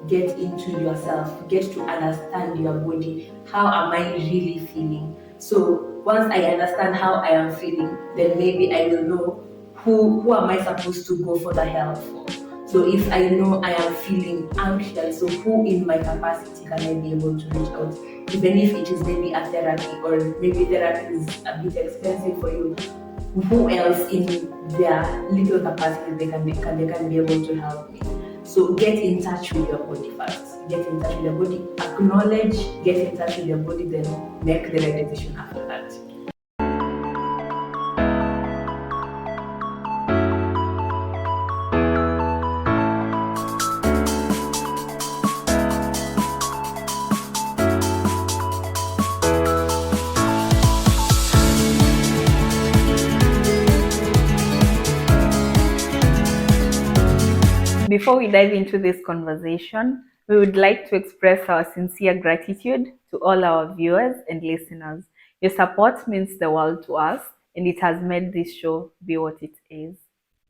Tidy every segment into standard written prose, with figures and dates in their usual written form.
get into yourself, get to understand your body. How am I really feeling? So once I understand how I am feeling, then maybe I will know who am I supposed to go for the help for. So if I know I am feeling anxious, so who in my capacity can I be able to reach out? Even if it is maybe a therapy, or maybe therapy is a bit expensive for you, who else in their little capacity they can be able to help me. So get in touch with your body first. Get in touch with your body. Acknowledge. Get in touch with your body. Then make the right decision after that. Before we dive into this conversation, we would like to express our sincere gratitude to all our viewers and listeners. Your support means the world to us, and it has made this show be what it is.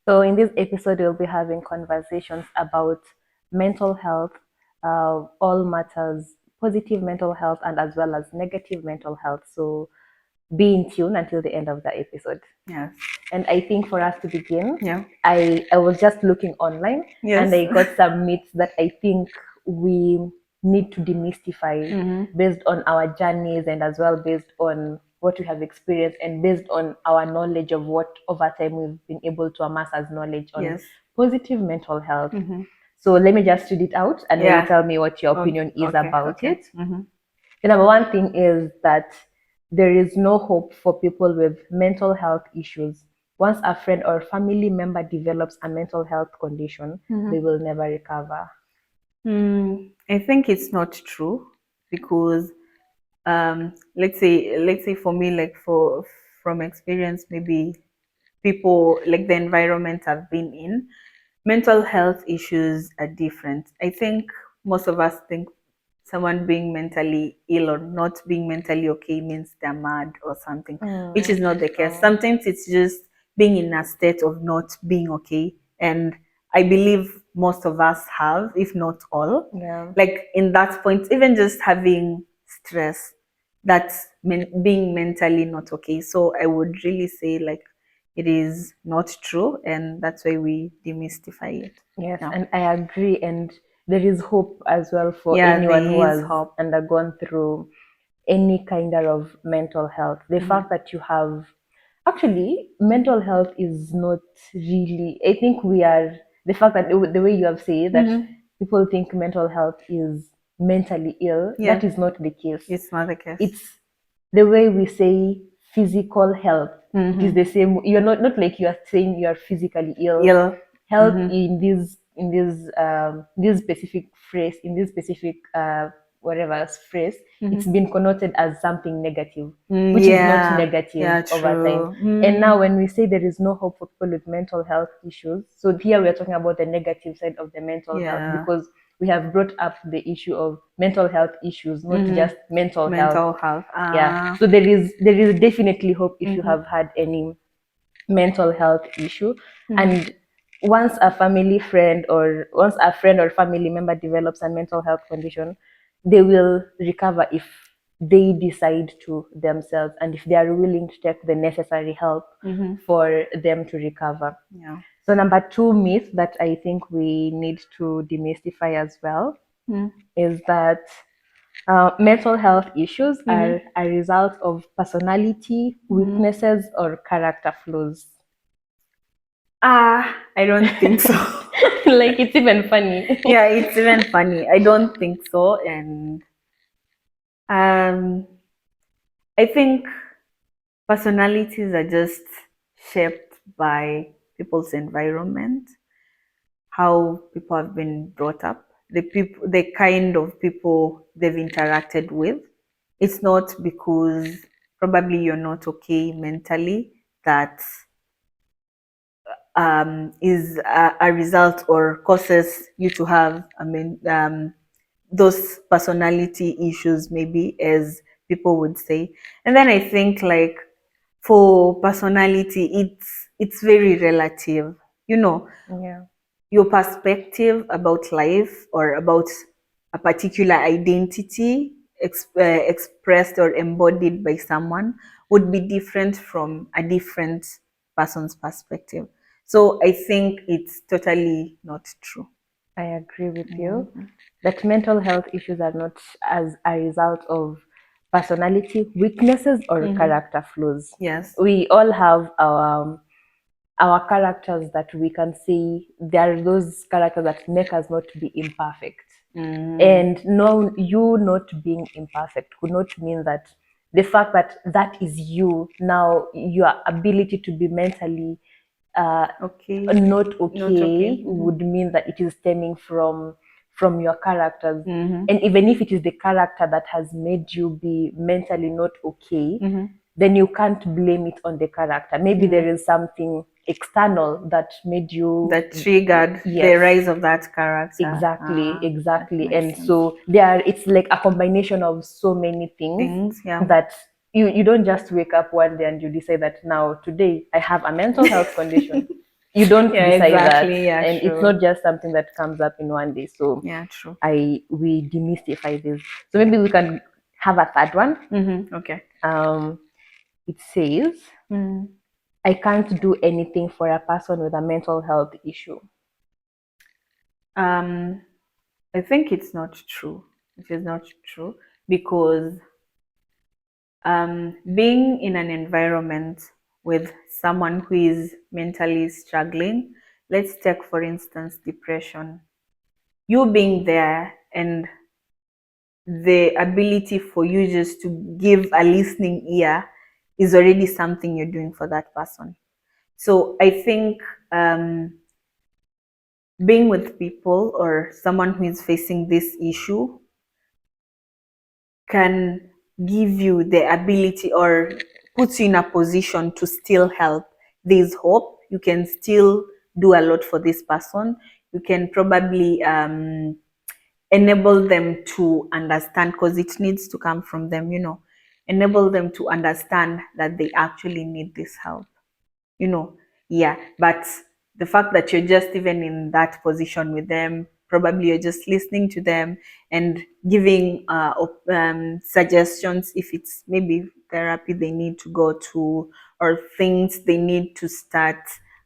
So in this episode, we'll be having conversations about mental health, all matters, positive mental health, and as well as negative mental health. So be in tune until the end of the episode. Yes. And I think for us to begin, Yeah. I was just looking online, Yes. and I got some myths that I think we need to demystify based on our journeys, and as well based on what we have experienced, and based on our knowledge of what over time we've been able to amass as knowledge on Yes. positive mental health. So let me just read it out, and then you tell me what your opinion is about it. The number one thing is that there is no hope for people with mental health issues. Once a friend or family member develops a mental health condition, they will never recover. I think it's not true, because let's say for me, like from experience, maybe people, like the environment I've been in, mental health issues are different. I think most of us think someone being mentally ill or not being mentally okay means they're mad or something, which is not the case. Sometimes it's just being in a state of not being okay. And I believe most of us have, if not all, like in that point, even just having stress, that's being mentally not okay. So I would really say, like, it is not true, and that's why we demystify it. Yes, and I agree. And there is hope as well for anyone who has undergone through any kind of mental health. The fact that you have, actually, mental health is not really, I think we are, the fact that the way you have said that people think mental health is mentally ill, that is not the case. It's not the case. It's the way we say physical health. It is the same. You're not like you are saying you are physically ill. Health in this specific phrase, in this specific whatever phrase, it's been connoted as something negative, which is not negative over time. And now when we say there is no hope for people with mental health issues, so here we are talking about the negative side of the mental health, because we have brought up the issue of mental health issues, not just mental health. Yeah. So there is definitely hope if you have had any mental health issue. And once a friend or family member develops a mental health condition, they will recover if they decide to themselves, and if they are willing to take the necessary help for them to recover. So number two myth that I think we need to demystify as well is that mental health issues are a result of personality weaknesses or character flaws. I don't think so. Like, it's even funny. Yeah, it's even funny. I don't think so. And I think personalities are just shaped by people's environment, how people have been brought up, the kind of people they've interacted with. It's not because probably you're not okay mentally that is a result or causes you to have, those personality issues, maybe, as people would say. And then I think, like, for personality, it's very relative, Yeah. your perspective about life or about a particular identity expressed or embodied by someone would be different from a different person's perspective. So I think it's totally not true. I agree with you that mental health issues are not as a result of personality weaknesses or character flaws. Yes. We all have our characters that we can see. There are those characters that make us not be imperfect. And no, you not being imperfect could not mean that the fact that that is you now, your ability to be mentally Okay. not Not okay. okay would mean that it is stemming from your characters. And even if it is the character that has made you be mentally not okay, then you can't blame it on the character. Maybe there is something external that made you, That triggered the Yes. rise of that character. Exactly, exactly. that makes And sense. so it's like a combination of so many things yeah. that you don't just wake up one day and you decide that now today I have a mental health condition. You don't Yeah, decide exactly. that, Yeah, and it's true. not just something that comes up in one day. So Yeah, true. we demystify this. So maybe we can have a third one. Okay. It says, I can't do anything for a person with a mental health issue. I think it's not true. It is not true because being in an environment with someone who is mentally struggling, let's take for instance depression. You being there and the ability for you just to give a listening ear is already something you're doing for that person. So I think being with people or someone who is facing this issue can give you the ability or puts you in a position to still help. There's hope. You can still do a lot for this person. You can probably enable them to understand, because it needs to come from them, enable them to understand that they actually need this help. Yeah, but the fact that you're just even in that position with them, probably you're just listening to them and giving suggestions if it's maybe therapy they need to go to, or things they need to start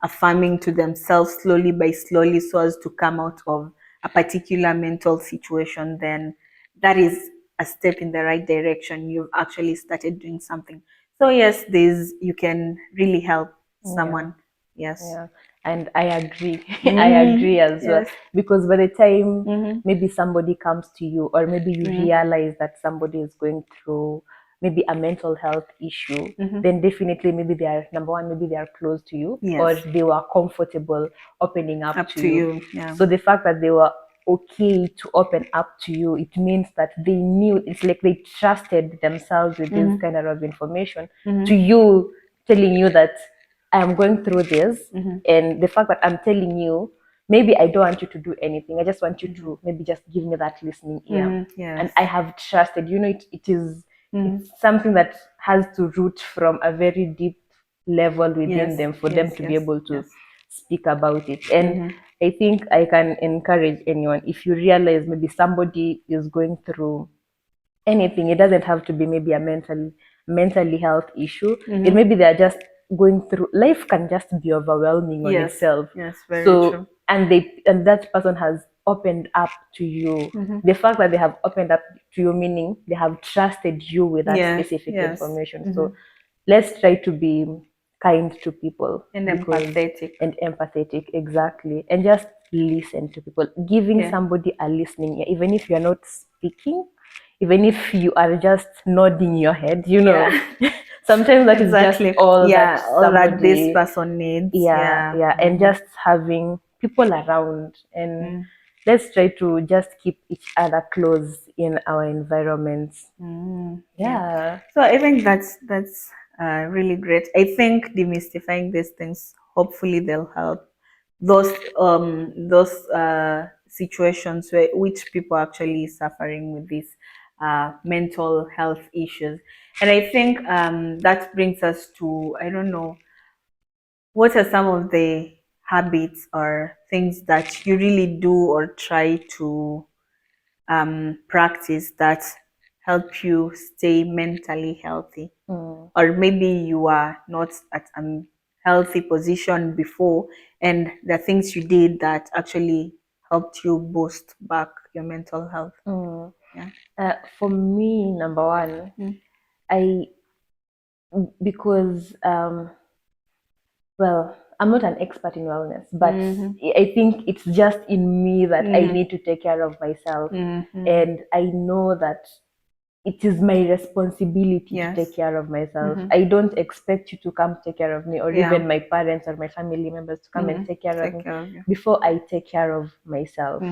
affirming to themselves slowly by slowly so as to come out of a particular mental situation, then that is a step in the right direction. You've actually started doing something. So yes, there's you can really help someone. Yes. Yeah, and I agree. I agree as well. Yes. Because by the time maybe somebody comes to you, or maybe you realize that somebody is going through maybe a mental health issue, then definitely maybe they are, number one, maybe they are close to you, Yes. or they were comfortable opening up to you. Yeah. So the fact that they were okay to open up to you, it means that they knew, it's like they trusted themselves with this kind of information to you, telling you that I am going through this, and the fact that I'm telling you, maybe I don't want you to do anything. I just want you to maybe just give me that listening ear. Yes. And I have trusted. It is it's something that has to root from a very deep level within them for them to be able to speak about it. And I think I can encourage anyone, if you realize maybe somebody is going through anything, it doesn't have to be maybe a mentally health issue. It maybe they're just going through life, can just be overwhelming on itself. Yes, very So true. and that person has opened up to you. The fact that they have opened up to you, meaning they have trusted you with that specific information. So let's try to be kind to people And because- empathetic. and empathetic, exactly, and just listen to people. Giving somebody a listening ear, even if you're not speaking, even if you are just nodding your head, sometimes that is just all that all that this somebody person needs. and just having people around, and let's try to just keep each other close in our environments. So I think that's really great. I think demystifying these things, hopefully they'll help those situations where which people are actually suffering with these mental health issues. And I think that brings us to, I don't know, what are some of the habits or things that you really do or try to practice that help you stay mentally healthy? Or maybe you are not at a healthy position before, and the things you did that actually helped you boost back your mental health. Yeah. For me, number one, I because well, I'm not an expert in wellness, but I think it's just in me that I need to take care of myself, and I know that it is my responsibility to take care of myself. I don't expect you to come take care of me, or even my parents or my family members to come and take care of me before I take care of myself.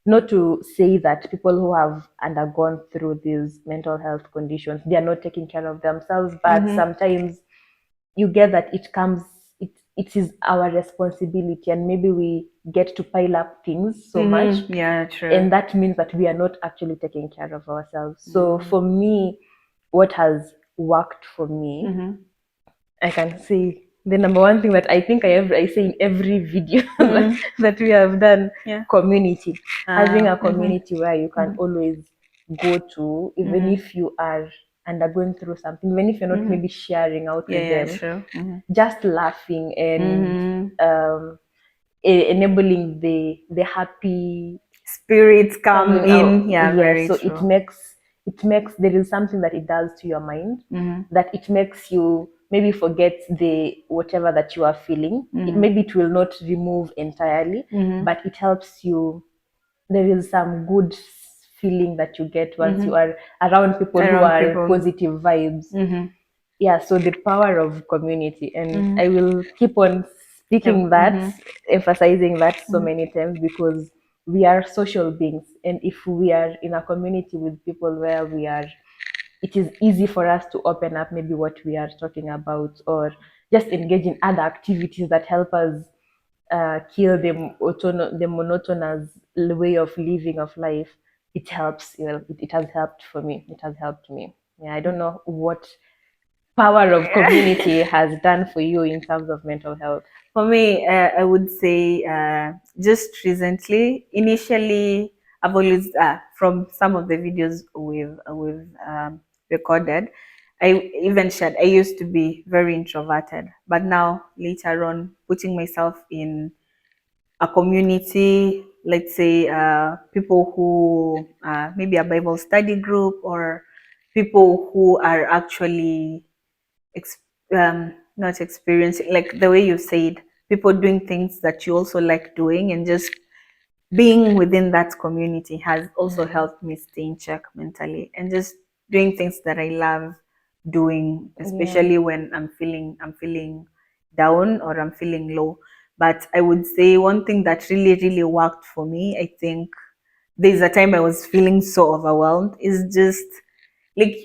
Not to say that people who have undergone through these mental health conditions, they are not taking care of themselves, but sometimes you get that it is our responsibility, and maybe we get to pile up things so much, True. and that means that we are not actually taking care of ourselves. So for me, what has worked for me, I can say the number one thing that I think I say in every video that we have done, community. Having a community where you can always go to, even if you are undergoing through something, even if you're not maybe sharing out with them, true. just laughing and enabling the happy Spirits come coming in. out. Yeah, very So true. it makes there is something that it does to your mind, that it makes you maybe forget the whatever that you are feeling. Maybe it will not remove entirely, but it helps you. There is some good feeling that you get once you are around people who are positive vibes. Yeah, so the power of community, and I will keep on speaking that, emphasizing that so many times, because we are social beings, and if we are in a community with people where we are, it is easy for us to open up maybe what we are talking about, or just engage in other activities that help us kill the monotonous way of living of life. It helps. It has helped for me. It has helped me. Yeah, I don't know what power of community has done for you in terms of mental health. For me, I would say just recently. Initially, I've always from some of the videos we've recorded, I even shared I used to be very introverted, but now later on, putting myself in a community, let's say people who maybe a Bible study group, or people who are actually ex- not experiencing, like the way you said, people doing things that you also like doing, and just being within that community has also helped me stay in check mentally, and just doing things that I love doing, especially when I'm feeling down or I'm feeling low. But I would say one thing that really worked for me, I think there's a time I was feeling so overwhelmed, is just like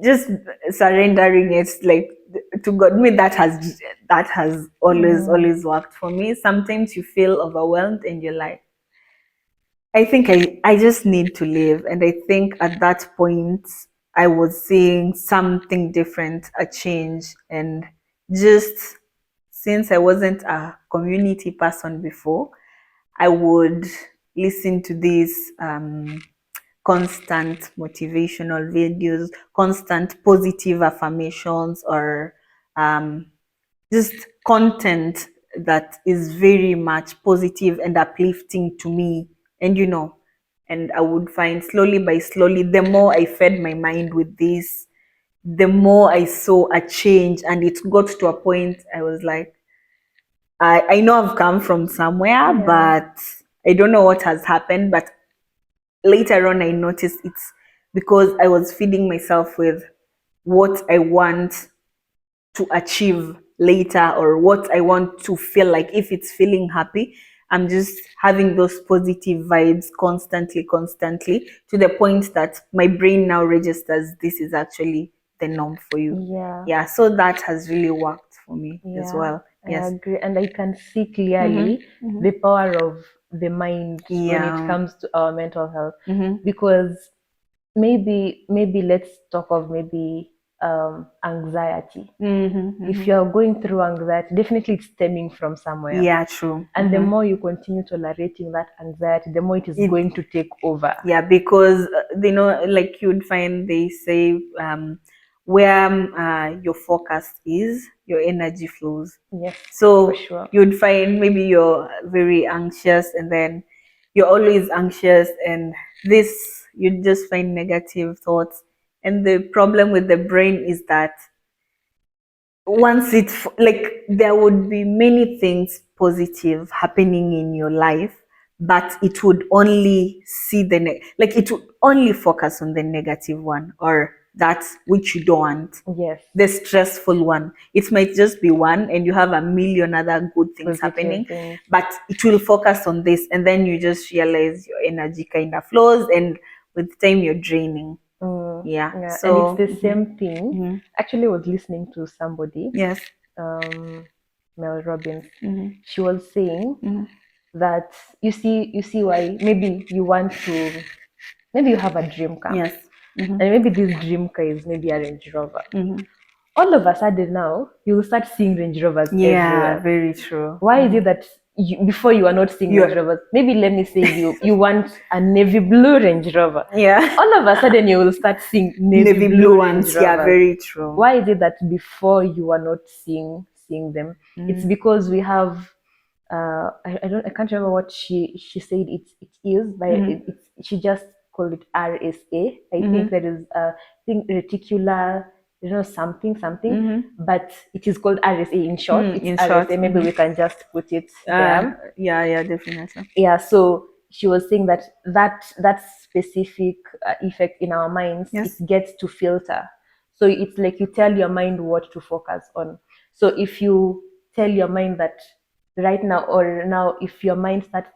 just surrendering it, like, to God. Me, that has always worked for me. Sometimes you feel overwhelmed and you're like, I think I just need to live. And I think at that point, I was seeing something different, a change. And just since I wasn't a community person before, I would listen to these constant motivational videos, constant positive affirmations, or just content that is very much positive and uplifting to me. And and I would find, slowly by slowly, the more I fed my mind with this, the more I saw a change. And it got to a point I was like, I know I've come from somewhere, but I don't know what has happened. But later on, I noticed it's because I was feeding myself with what I want to achieve later, or what I want to feel like. If it's feeling happy, I'm just having those positive vibes constantly, to the point that my brain now registers this is actually the norm for you. Yeah, so that has really worked for me as well. I agree, and I can see clearly the power of the mind when it comes to our mental health, because maybe let's talk of maybe anxiety. Mm-hmm, If you're going through anxiety, definitely it's stemming from somewhere. yeah, true. And the more you continue tolerating that anxiety, the more it is going to take over. Yeah, because like you'd find they say where your focus is, your energy flows. Yes, So for sure. you'd find maybe you're very anxious, and then you're always anxious, and this you'd just find negative thoughts. And the problem with the brain is that once like there would be many things positive happening in your life, but it would only see like it would only focus on the negative one, or that which you don't want. Yes. The stressful one, it might just be one and you have a million other good things happening, but it will focus on this, and then you just realize your energy kind of flows, and with time you're draining. Yeah. So and it's the same thing. Actually, I was listening to somebody. Yes. Mel Robbins. She was saying that you see why maybe you want to, maybe you have a dream car. Yes. And maybe this dream car is maybe a Range Rover. All of a sudden now you will start seeing Range Rovers everywhere. Very true. Why is it that before you are not seeing Range Rovers? Maybe let me say you want a navy blue Range Rover. Yeah. All of a sudden you will start seeing navy blue ones. Yeah, very true. Why is it that before you are not seeing them? It's because we have I can't remember what she said it is, but she just called it RSA. I think that is reticular, something, but it is called RSA in short. It's in RSA. short, Maybe we can just put it there. Yeah, definitely. Yeah, so she was saying that specific effect in our minds, it gets to filter. So it's like you tell your mind what to focus on. So if you tell your mind that right now, or now, if your mind starts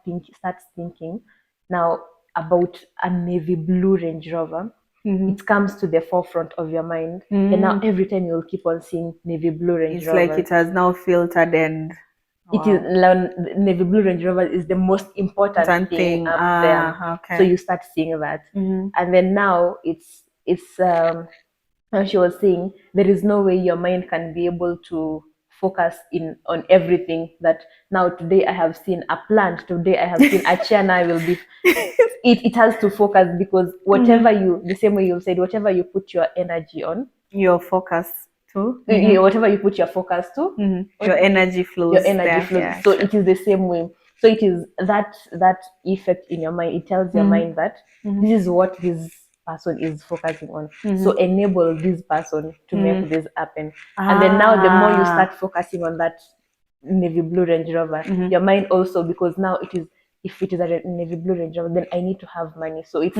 thinking now about a navy blue Range Rover, it comes to the forefront of your mind, and now every time you'll keep on seeing navy blue Range Rover. It's like it has now filtered, and it is navy blue Range Rover is the most important thing up there. Okay. So you start seeing that, and then now it's as she was saying, there is no way your mind can be able to focus on everything. That now today I have seen a plant, today I have seen a chair, now I will be it has to focus, because whatever you, the same way you said, whatever you put your energy on, your focus to, whatever you put your focus to, your energy flows. Yeah, so it is the same way. So it is that effect in your mind. It tells your mind that this is what this person is focusing on. So enable this person to make this happen. And then now the more you start focusing on that navy blue Range Rover, your mind also, because now it is, if it is a navy blue Range Rover, then I need to have money. So it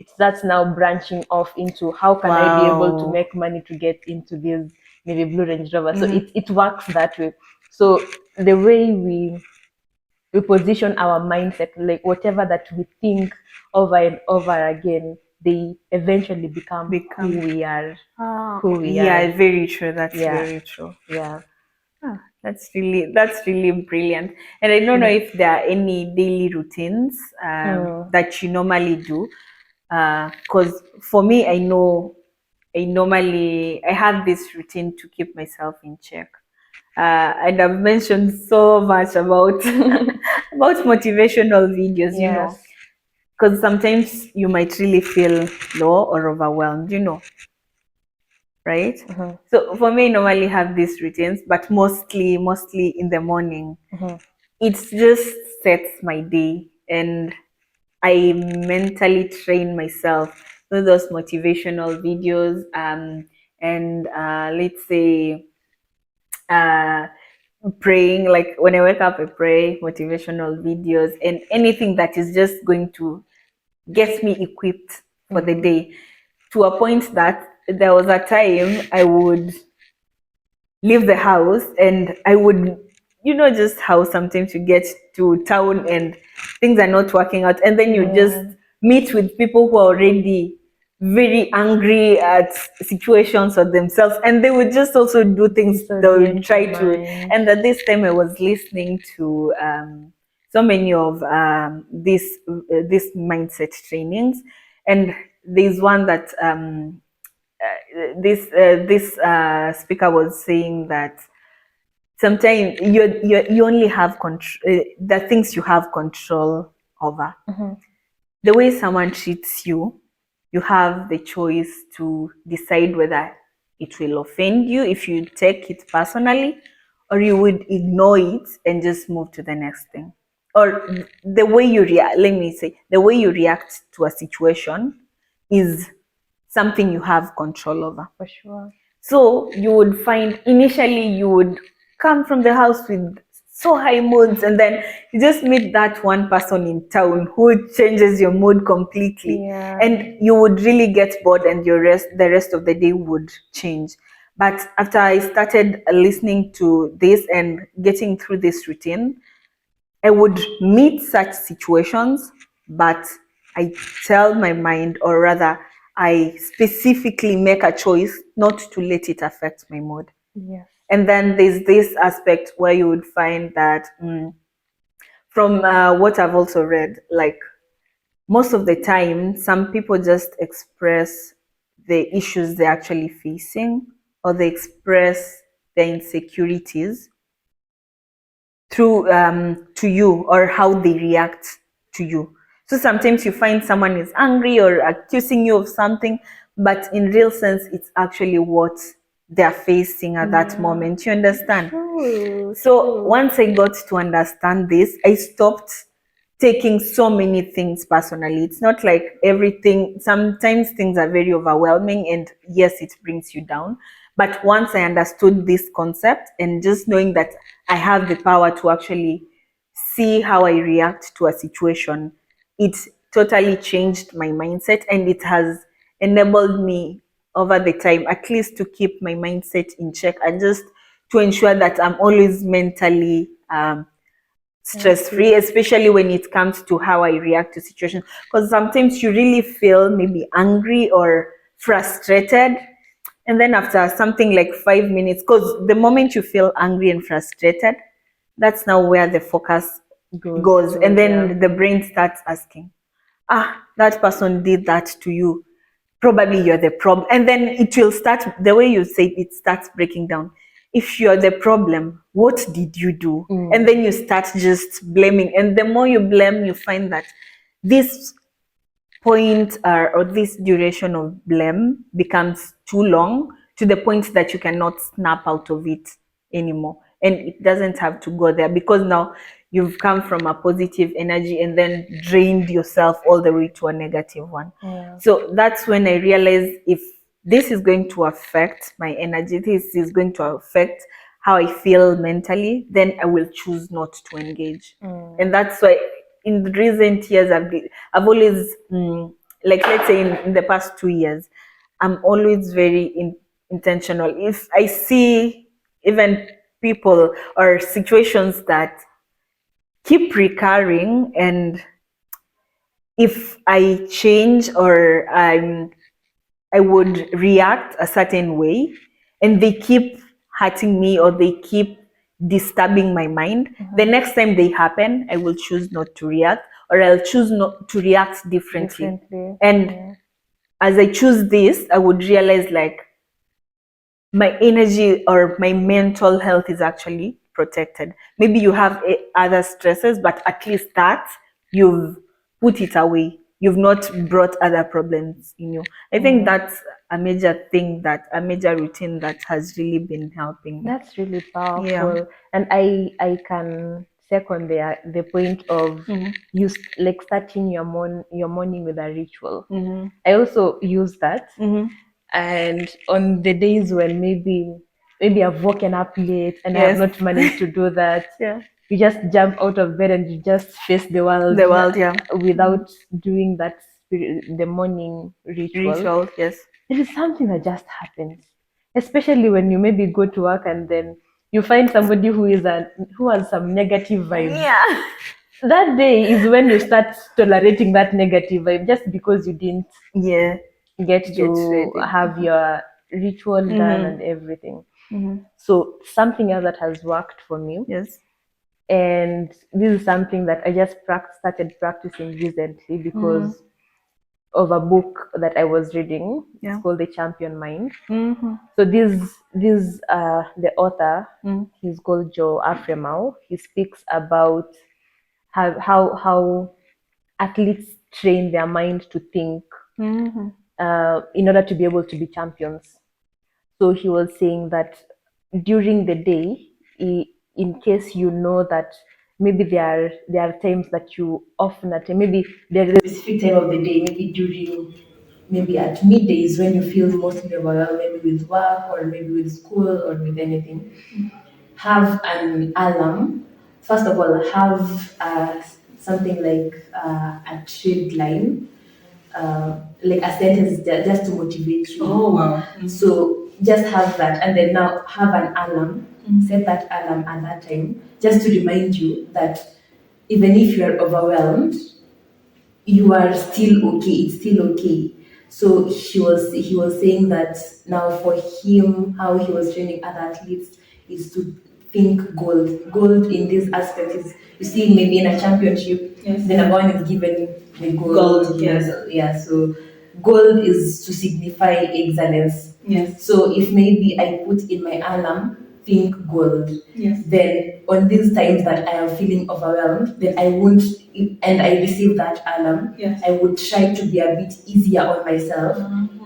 starts now branching off into how can I be able to make money to get into this navy blue Range Rover. So it works that way. So the way we position our mindset, like whatever that we think over and over again, they eventually become who we are. Very true. That's very true. Yeah. That's really brilliant. And I don't know if there are any daily routines that you normally do. Because for me, I know I have this routine to keep myself in check. And I've mentioned so much about about motivational videos, because sometimes you might really feel low or overwhelmed, right? So for me, I normally have these routines, but mostly in the morning. It just sets my day, and I mentally train myself with those motivational videos, and let's say praying. Like when I wake up, I pray, motivational videos, and anything that is just going to get me equipped for the day, to a point that there was a time I would leave the house and I would, just how sometimes you get to town and things are not working out, and then you just meet with people who are already very angry at situations or themselves, and they would just also do things they would try to. And at this time I was listening to so many of this mindset trainings, and there's one that this speaker was saying that sometimes you only have control the things you have control over. The way someone treats you, you have the choice to decide whether it will offend you if you take it personally, or you would ignore it and just move to the next thing. Or the way you react, let me say, the way you react to a situation is something you have control over. For sure. So you would find initially you would come from the house with so high moods, and then you just meet that one person in town who changes your mood completely. Yeah. And you would really get bored, and the rest of the day would change. But after I started listening to this and getting through this routine, I would meet such situations, but I tell my mind, or rather, I specifically make a choice not to let it affect my mood. Yes. And then there's this aspect where you would find that from what I've also read, like most of the time, some people just express the issues they're actually facing, or they express their insecurities through to you, or how they react to you. So sometimes you find someone is angry or accusing you of something, but in real sense, it's actually what they're facing at that moment. You understand? So once I got to understand this, I stopped taking so many things personally. It's not like everything, sometimes things are very overwhelming, and yes, it brings you down. But once I understood this concept, and just knowing that I have the power to actually see how I react to a situation, it totally changed my mindset, and it has enabled me over the time, at least to keep my mindset in check, and just to ensure that I'm always mentally stress free, especially when it comes to how I react to situations. Because sometimes you really feel maybe angry or frustrated, and then after something like 5 minutes, because the moment you feel angry and frustrated, that's now where the focus goes. And then the brain starts asking, that person did that to you, probably you're the problem. And then it will start, the way you say it starts breaking down. If you're the problem, what did you do? And then you start just blaming, and the more you blame, you find that this point or this duration of blame becomes too long, to the point that you cannot snap out of it anymore. And it doesn't have to go there, because now you've come from a positive energy and then drained yourself all the way to a negative one. So that's when I realized, if this is going to affect my energy, this is going to affect how I feel mentally, then I will choose not to engage. And that's why in recent years I've always like, let's say in the past 2 years, I'm always very intentional. If I see even people or situations that keep recurring, and if I change, or I would react a certain way, and they keep hurting me, or they keep disturbing my mind, the next time they happen, I will choose not to react, or I'll choose not to react differently. And as I choose this, I would realize, like, my energy or my mental health is actually protected. Maybe you have other stresses, but at least that you've put it away. You've not brought other problems in you. I think that's a major thing, that a major routine that has really been helping me. That's really powerful. And I can second the point of you like starting your morning with a ritual. I also use that. And on the days when maybe I've woken up late and I have not managed to do that, you just jump out of bed and you just face the world, without doing that the morning ritual. It is something that just happens, especially when you maybe go to work and then you find somebody who has some negative vibes. That day is when you start tolerating that negative vibe, just because you didn't get to have your ritual done and everything. So something else that has worked for me, and this is something that I just started practicing recently, because of a book that I was reading. Yeah. It's called The Champion Mind. Mm-hmm. So this the author, he's called Joe Afremau. He speaks about how athletes train their mind to think Mm-hmm. in order to be able to be champions. So he was saying that during the day, in case you know that maybe there are times that you often attend, maybe there is a Specific time of the day, maybe during, maybe at middays when you feel mostly overwhelmed, maybe with work or maybe with school or with anything, have an alarm. First of all, have something like a trade line, like a sentence just to motivate you. Oh, wow. So just have that, and then now have an alarm. Set that alarm at that time, just to remind you that even if you are overwhelmed, you are still okay. It's still okay. So he was saying that now for him, how he was training other athletes is to think gold. Gold in this aspect is, you see, maybe in a championship, Yes. the number one is given the gold. Gold, yes. Yeah. So gold is to signify excellence. Yes. So if maybe I put in my alarm, think gold. Yes. Then on these times that I am feeling overwhelmed, then I won't, and I receive that alarm, Yes. I would try to be a bit easier on myself.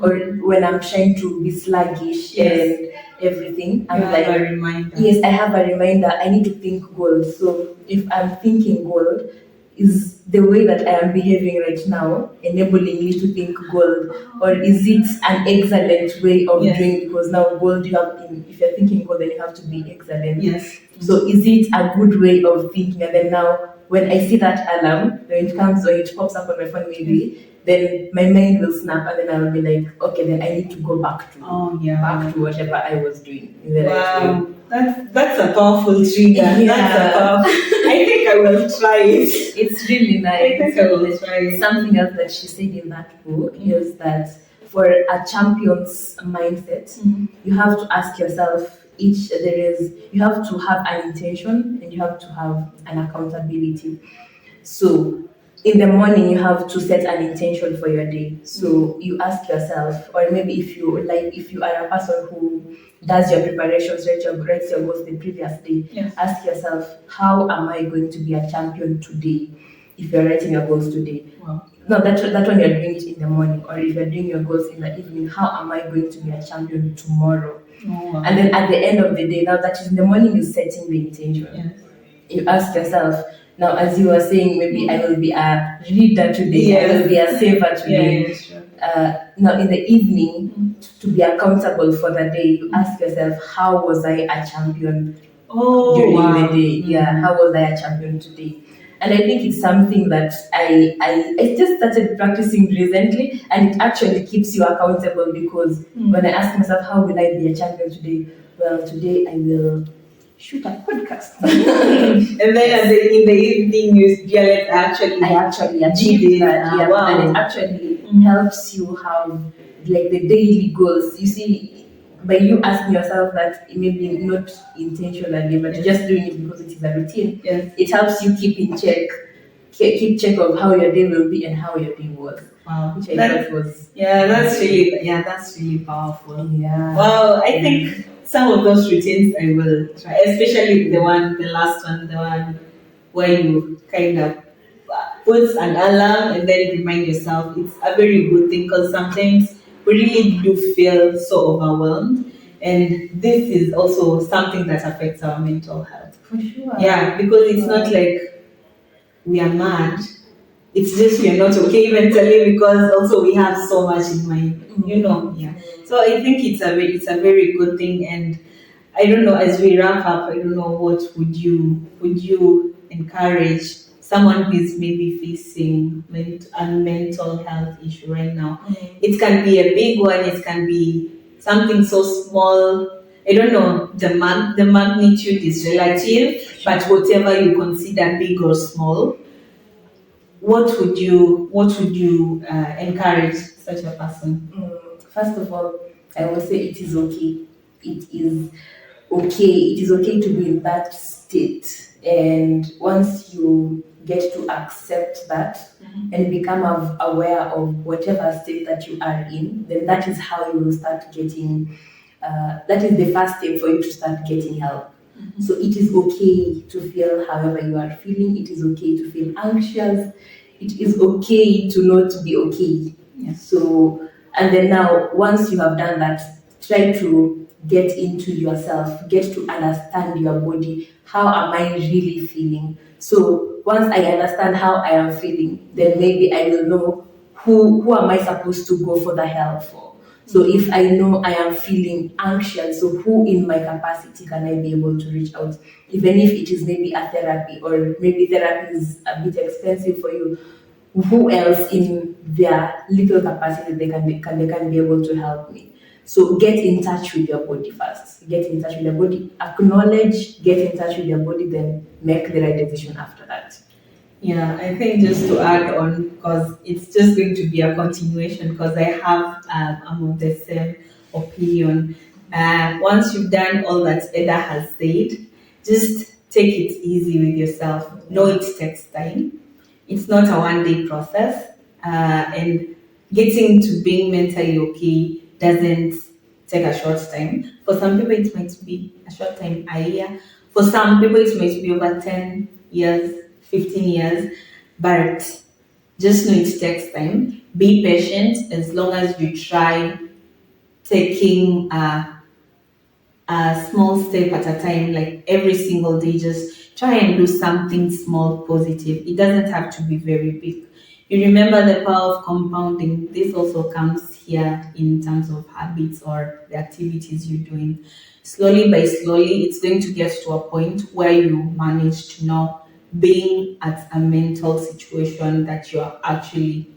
Or when I'm trying to be sluggish Yes. and everything, You have a reminder. yes, I have a reminder. I need to think gold. So if I'm thinking gold, is the way that I am behaving right now enabling me to think gold, or is it an excellent way of Yes. doing? Because now gold, you have if you're thinking gold, then you have to be excellent. Yes. So is it a good way of thinking? And then now, when I see that alarm, when it comes or it pops up on my phone, maybe then my mind will snap, and then I will be like, okay, then I need to go back to back to whatever I was doing in the right way. Wow, that's a powerful trigger. Yeah. That's a powerful. I think I will try it. It's really nice. I think I will try it. Something else that she said in that book is that for a champion's mindset, you have to ask yourself you have to have an intention and you have to have an accountability. So in the morning, you have to set an intention for your day. So you ask yourself, or maybe if you are a person who does your preparations, writes your goals the previous day, Yes. ask yourself, how am I going to be a champion today? If you're writing your goals today. Wow. No, that one you're doing it in the morning, or if you're doing your goals in the evening, how am I going to be a champion tomorrow? Oh, wow. And then at the end of the day, now that is in the morning, you're setting the intention. Yes. You ask yourself, now as you were saying, maybe I will be a reader today, Yes. I will be a saver today. Yeah, sure. Now in the evening, to be accountable for the day, you ask yourself, how was I a champion during the day? Yeah, how was I a champion today? And I think it's something that I just started practicing recently, and it actually keeps you accountable, because when I ask myself, how will I be a champion today? Well, today I will shoot a podcast. And then in the evening, you realize I actually achieved did it. that. Yeah, Wow. and it actually helps you have like the daily goals. You see, by you asking yourself that, maybe not intentionally, but just doing it because it is a routine, Yes. it helps you keep check of how your day will be and how your day was. Wow. Which I thought was that's really powerful. yeah. Wow, I think some of those routines I will try, especially the last one, the one where you kind of put an alarm and then remind yourself. It's a very good thing, because sometimes we really do feel so overwhelmed, and this is also something that affects our mental health. For sure. Yeah, because it's not like we are mad. It's just we are not okay mentally, because also we have so much in mind, Yeah. So I think it's a very good thing, and I don't know. As we wrap up, I don't know, what would you encourage someone who is maybe facing a mental health issue right now? It can be a big one. It can be something so small. I don't know. The magnitude is relative, but whatever you consider big or small, what would you encourage such a person? First of all, I will say it is okay. It is okay. It is okay to be in that state. And once you get to accept that and become aware of whatever state that you are in, then that is how you will start getting, that is the first step for you to start getting help. So it is okay to feel however you are feeling. It is okay to feel anxious. It is okay to not be okay. Yes. So, and then now, once you have done that, try to get into yourself, get to understand your body. How am I really feeling? So, once I understand how I am feeling, then maybe I will know who am I supposed to go for the help for. So if I know I am feeling anxious, so who in my capacity can I be able to reach out? Even if it is maybe a therapy, or maybe therapy is a bit expensive for you, who else in their little capacity they can be able to help me? So get in touch with your body first. Get in touch with your body, acknowledge, get in touch with your body, then make the right decision after that. Yeah, I think just to add on, because it's just going to be a continuation, because I have I'm of the same opinion. Once you've done all that Eda has said, just take it easy with yourself. Know it takes time. It's not a one-day process, and getting to being mentally okay doesn't take a short time. For some people, it might be a short time, a year. For some people, it might be over 10 years, 15 years, but just know it takes time. Be patient as long as you try taking a small step at a time, like every single day, just try and do something small positive. It doesn't have to be very big. You remember the power of compounding. This also comes here in terms of habits or the activities you're doing. Slowly by slowly, it's going to get to a point where you manage to know being at a mental situation that you're actually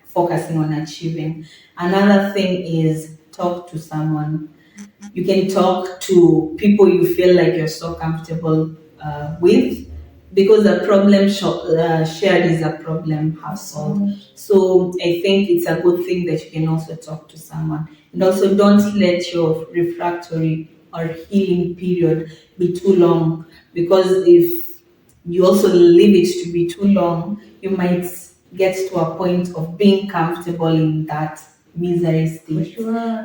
focusing on achieving. Another thing is talk to someone. You can talk to people you feel like you're so comfortable with, because a problem shared is a problem half solved. So I think it's a good thing that you can also talk to someone. And also, don't let your refractory or healing period be too long, because if you also leave it to be too long, you might get to a point of being comfortable in that misery state,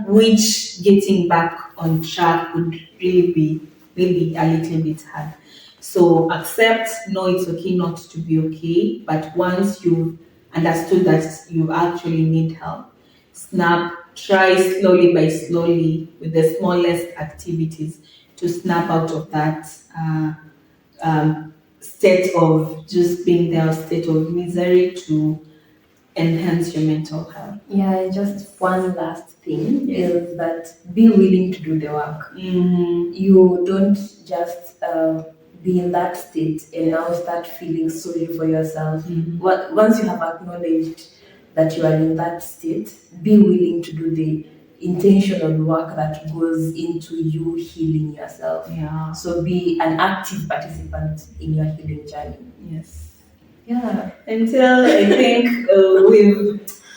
which getting back on track would really be maybe a little bit hard. So accept, know it's okay not to be okay, but once you've understood that you actually need help, snap, try slowly by slowly with the smallest activities to snap out of that state of just being there, state of misery, to enhance your mental health. Yeah, and just one last thing is that be willing to do the work. You don't just be in that state and now start feeling sorry for yourself. Once you have acknowledged that you are in that state, be willing to do the intentional work that goes into you healing yourself. Yeah. So be an active participant in your healing journey. Yes. Yeah. Until I think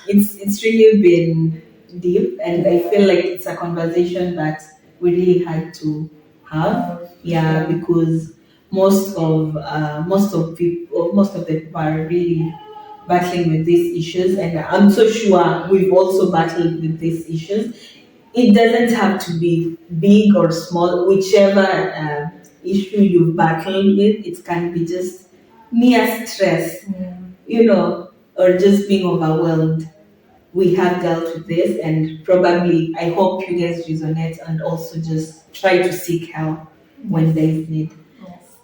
it's really been deep, and I feel like it's a conversation that we really had to have. Yeah, because most of the people are really battling with these issues, and I'm so sure we've also battled with these issues. It doesn't have to be big or small, whichever issue you've battled with. It can be just mere stress, or just being overwhelmed. We have dealt with this, and probably I hope you guys resonate and also just try to seek help when there is need.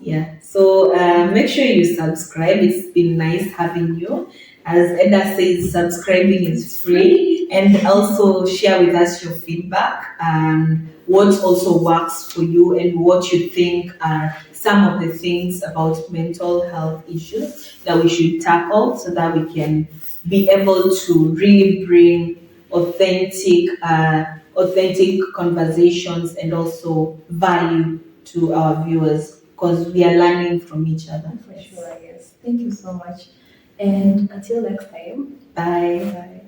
Yeah. So make sure you subscribe. It's been nice having you. As Eda says, subscribing is free, and also share with us your feedback and what also works for you and what you think are some of the things about mental health issues that we should tackle, so that we can be able to really bring authentic conversations and also value to our viewers, because we are learning from each other. For sure, yes. Thank you so much. And until next time. Bye. Bye.